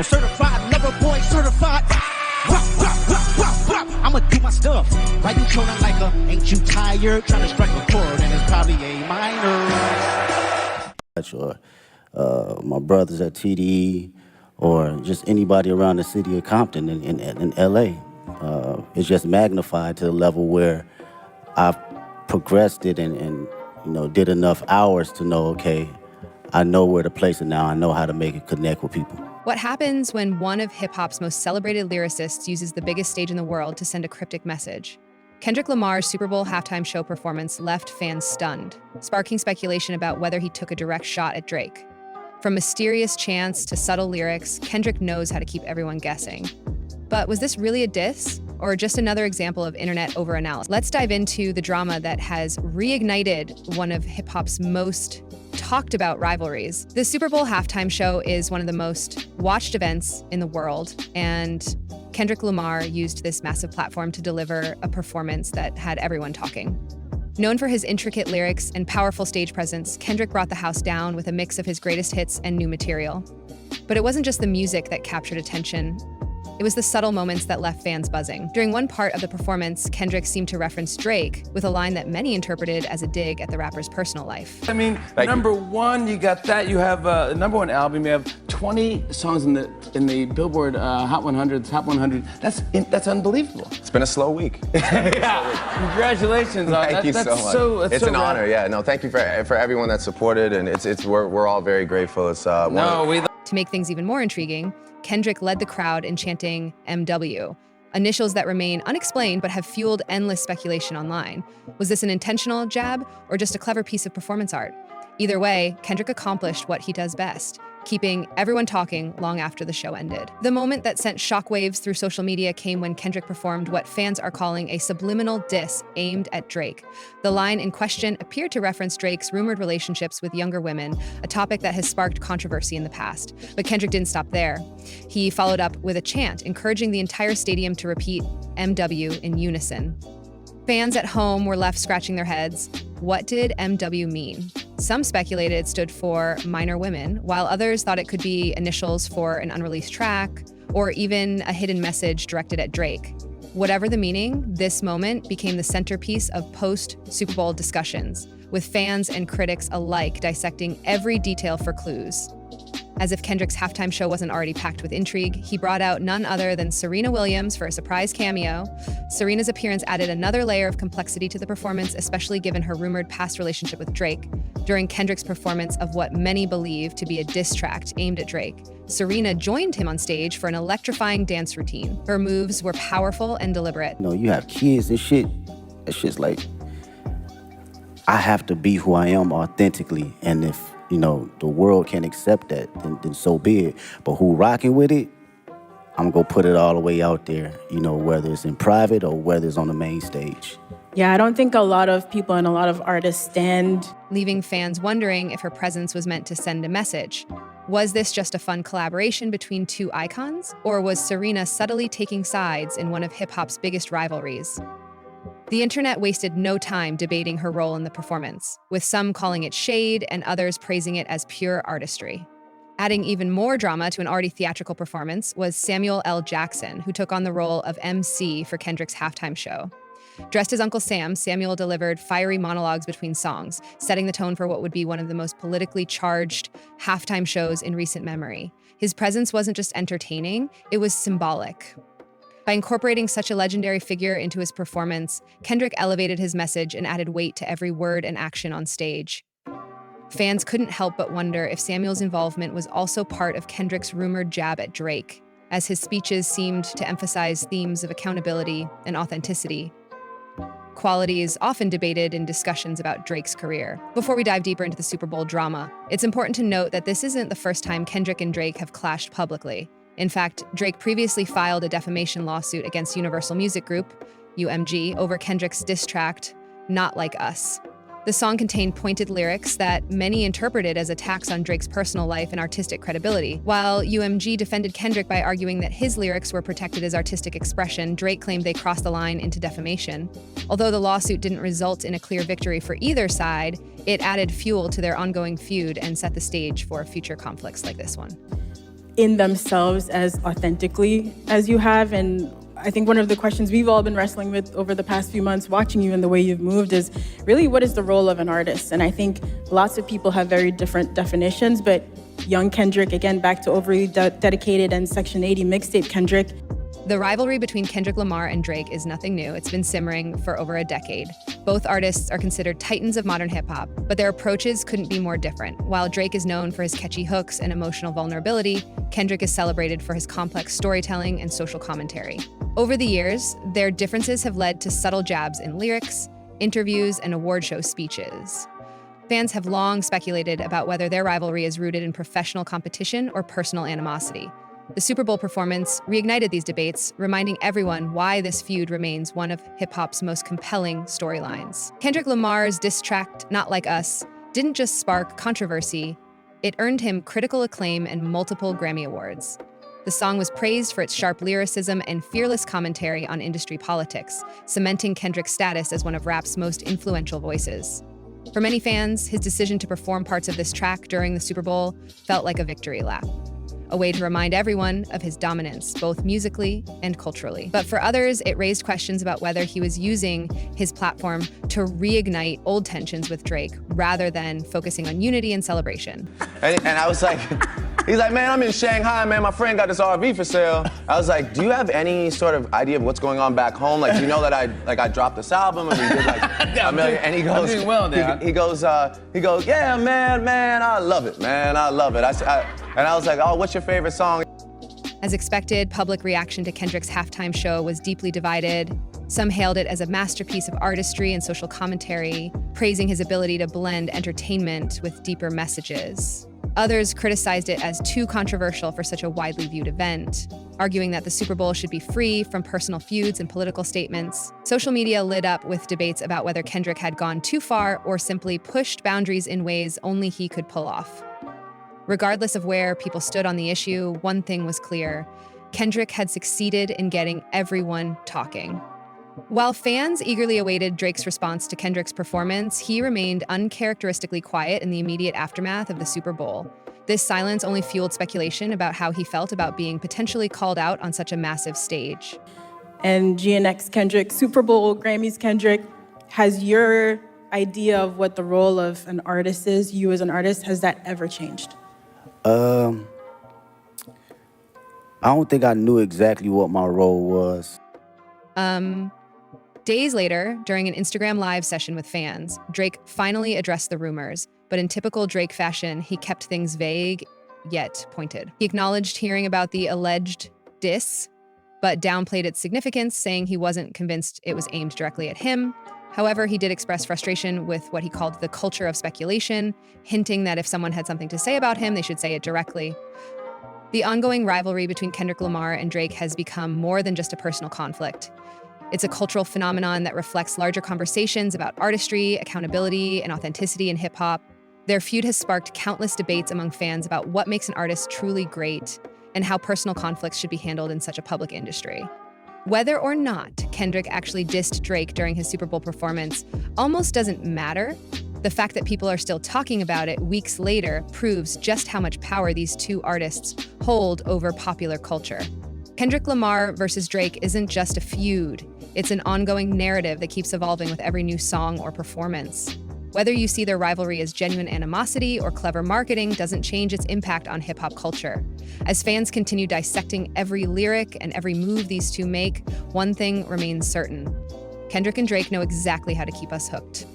Certified lover boy, certified. I'ma do my stuff. Why you trolling like a, ain't you tired? Trying to strike a chord and it's probably A minor. Or my brothers at TDE, or just anybody around the city of Compton in LA. It's just magnified to the level where I've progressed it and did enough hours to know, okay, I know where to place it now. I know how to make it connect with people. What happens when one of hip-hop's most celebrated lyricists uses the biggest stage in the world to send a cryptic message? Kendrick Lamar's Super Bowl halftime show performance left fans stunned, sparking speculation about whether he took a direct shot at Drake. From mysterious chants to subtle lyrics, Kendrick knows how to keep everyone guessing. But was this really a diss, or just another example of internet overanalysis? Let's dive into the drama that has reignited one of hip-hop's most talked about rivalries. The Super Bowl halftime show is one of the most watched events in the world, and Kendrick Lamar used this massive platform to deliver a performance that had everyone talking. Known for his intricate lyrics and powerful stage presence, Kendrick brought the house down with a mix of his greatest hits and new material. But it wasn't just the music that captured attention. It was the subtle moments that left fans buzzing. During one part of the performance, Kendrick seemed to reference Drake with a line that many interpreted as a dig at the rapper's personal life. I mean, number one, you got that. You have a number one album. You have 20 songs in the Billboard Hot 100, Top 100. That's unbelievable. It's been a slow week. Yeah. Congratulations on Thank you so much. It's an honor. Yeah. No, thank you for everyone that supported, and we're all very grateful. It's To make things even more intriguing, Kendrick led the crowd in chanting MW, initials that remain unexplained but have fueled endless speculation online. Was this an intentional jab or just a clever piece of performance art? Either way, Kendrick accomplished what he does best, keeping everyone talking long after the show ended. The moment that sent shockwaves through social media came when Kendrick performed what fans are calling a subliminal diss aimed at Drake. The line in question appeared to reference Drake's rumored relationships with younger women, a topic that has sparked controversy in the past. But Kendrick didn't stop there. He followed up with a chant, encouraging the entire stadium to repeat MW in unison. Fans at home were left scratching their heads. What did MW mean? Some speculated it stood for minor women, while others thought it could be initials for an unreleased track, or even a hidden message directed at Drake. Whatever the meaning, this moment became the centerpiece of post-Super Bowl discussions, with fans and critics alike dissecting every detail for clues. As if Kendrick's halftime show wasn't already packed with intrigue, he brought out none other than Serena Williams for a surprise cameo. Serena's appearance added another layer of complexity to the performance, especially given her rumored past relationship with Drake. During Kendrick's performance of what many believe to be a diss track aimed at Drake, Serena joined him on stage for an electrifying dance routine. Her moves were powerful and deliberate. You have kids and shit. That shit's like, I have to be who I am authentically, and if the world can't accept that, then so be it. But who rocking with it, I'm gonna put it all the way out there, whether it's in private or whether it's on the main stage. Yeah, I don't think a lot of people and a lot of artists stand. Leaving fans wondering if her presence was meant to send a message. Was this just a fun collaboration between two icons? Or was Serena subtly taking sides in one of hip-hop's biggest rivalries? The internet wasted no time debating her role in the performance, with some calling it shade and others praising it as pure artistry. Adding even more drama to an already theatrical performance was Samuel L. Jackson, who took on the role of MC for Kendrick's halftime show. Dressed as Uncle Sam, Samuel delivered fiery monologues between songs, setting the tone for what would be one of the most politically charged halftime shows in recent memory. His presence wasn't just entertaining, it was symbolic. By incorporating such a legendary figure into his performance, Kendrick elevated his message and added weight to every word and action on stage. Fans couldn't help but wonder if Samuel's involvement was also part of Kendrick's rumored jab at Drake, as his speeches seemed to emphasize themes of accountability and authenticity, qualities often debated in discussions about Drake's career. Before we dive deeper into the Super Bowl drama, it's important to note that this isn't the first time Kendrick and Drake have clashed publicly. In fact, Drake previously filed a defamation lawsuit against Universal Music Group, UMG, over Kendrick's diss track, Not Like Us. The song contained pointed lyrics that many interpreted as attacks on Drake's personal life and artistic credibility. While UMG defended Kendrick by arguing that his lyrics were protected as artistic expression, Drake claimed they crossed the line into defamation. Although the lawsuit didn't result in a clear victory for either side, it added fuel to their ongoing feud and set the stage for future conflicts like this one. in themselves as authentically as you have. And I think one of the questions we've all been wrestling with over the past few months, watching you and the way you've moved, is really, what is the role of an artist? And I think lots of people have very different definitions, but young Kendrick, again, back to overly dedicated and Section 80 mixtape Kendrick. The rivalry between Kendrick Lamar and Drake is nothing new. It's been simmering for over a decade. Both artists are considered titans of modern hip-hop, but their approaches couldn't be more different. While Drake is known for his catchy hooks and emotional vulnerability, Kendrick is celebrated for his complex storytelling and social commentary. Over the years, their differences have led to subtle jabs in lyrics, interviews, and award show speeches. Fans have long speculated about whether their rivalry is rooted in professional competition or personal animosity. The Super Bowl performance reignited these debates, reminding everyone why this feud remains one of hip-hop's most compelling storylines. Kendrick Lamar's diss track, Not Like Us, didn't just spark controversy, it earned him critical acclaim and multiple Grammy Awards. The song was praised for its sharp lyricism and fearless commentary on industry politics, cementing Kendrick's status as one of rap's most influential voices. For many fans, his decision to perform parts of this track during the Super Bowl felt like a victory lap, a way to remind everyone of his dominance, both musically and culturally. But for others, it raised questions about whether he was using his platform to reignite old tensions with Drake, rather than focusing on unity and celebration. And I was like, he's like, man, I'm in Shanghai, man. My friend got this RV for sale. I was like, do you have any sort of idea of what's going on back home? Like, do you know that I dropped this album and we did like a million? And he goes, I'm doing well now. He goes, yeah, man, I love it, man, I love it. And I was like, oh, what's your favorite song? As expected, public reaction to Kendrick's halftime show was deeply divided. Some hailed it as a masterpiece of artistry and social commentary, praising his ability to blend entertainment with deeper messages. Others criticized it as too controversial for such a widely viewed event, arguing that the Super Bowl should be free from personal feuds and political statements. Social media lit up with debates about whether Kendrick had gone too far or simply pushed boundaries in ways only he could pull off. Regardless of where people stood on the issue, one thing was clear: Kendrick had succeeded in getting everyone talking. While fans eagerly awaited Drake's response to Kendrick's performance, he remained uncharacteristically quiet in the immediate aftermath of the Super Bowl. This silence only fueled speculation about how he felt about being potentially called out on such a massive stage. And GNX Kendrick, Super Bowl, Grammys Kendrick, has your idea of what the role of an artist is, you as an artist, has that ever changed? I don't think I knew exactly what my role was. Days later, during an Instagram Live session with fans, Drake finally addressed the rumors, but in typical Drake fashion, he kept things vague, yet pointed. He acknowledged hearing about the alleged diss, but downplayed its significance, saying he wasn't convinced it was aimed directly at him. However, he did express frustration with what he called the culture of speculation, hinting that if someone had something to say about him, they should say it directly. The ongoing rivalry between Kendrick Lamar and Drake has become more than just a personal conflict. It's a cultural phenomenon that reflects larger conversations about artistry, accountability, and authenticity in hip-hop. Their feud has sparked countless debates among fans about what makes an artist truly great and how personal conflicts should be handled in such a public industry. Whether or not Kendrick actually dissed Drake during his Super Bowl performance almost doesn't matter. The fact that people are still talking about it weeks later proves just how much power these two artists hold over popular culture. Kendrick Lamar versus Drake isn't just a feud. It's an ongoing narrative that keeps evolving with every new song or performance. Whether you see their rivalry as genuine animosity or clever marketing doesn't change its impact on hip-hop culture. As fans continue dissecting every lyric and every move these two make, one thing remains certain: Kendrick and Drake know exactly how to keep us hooked.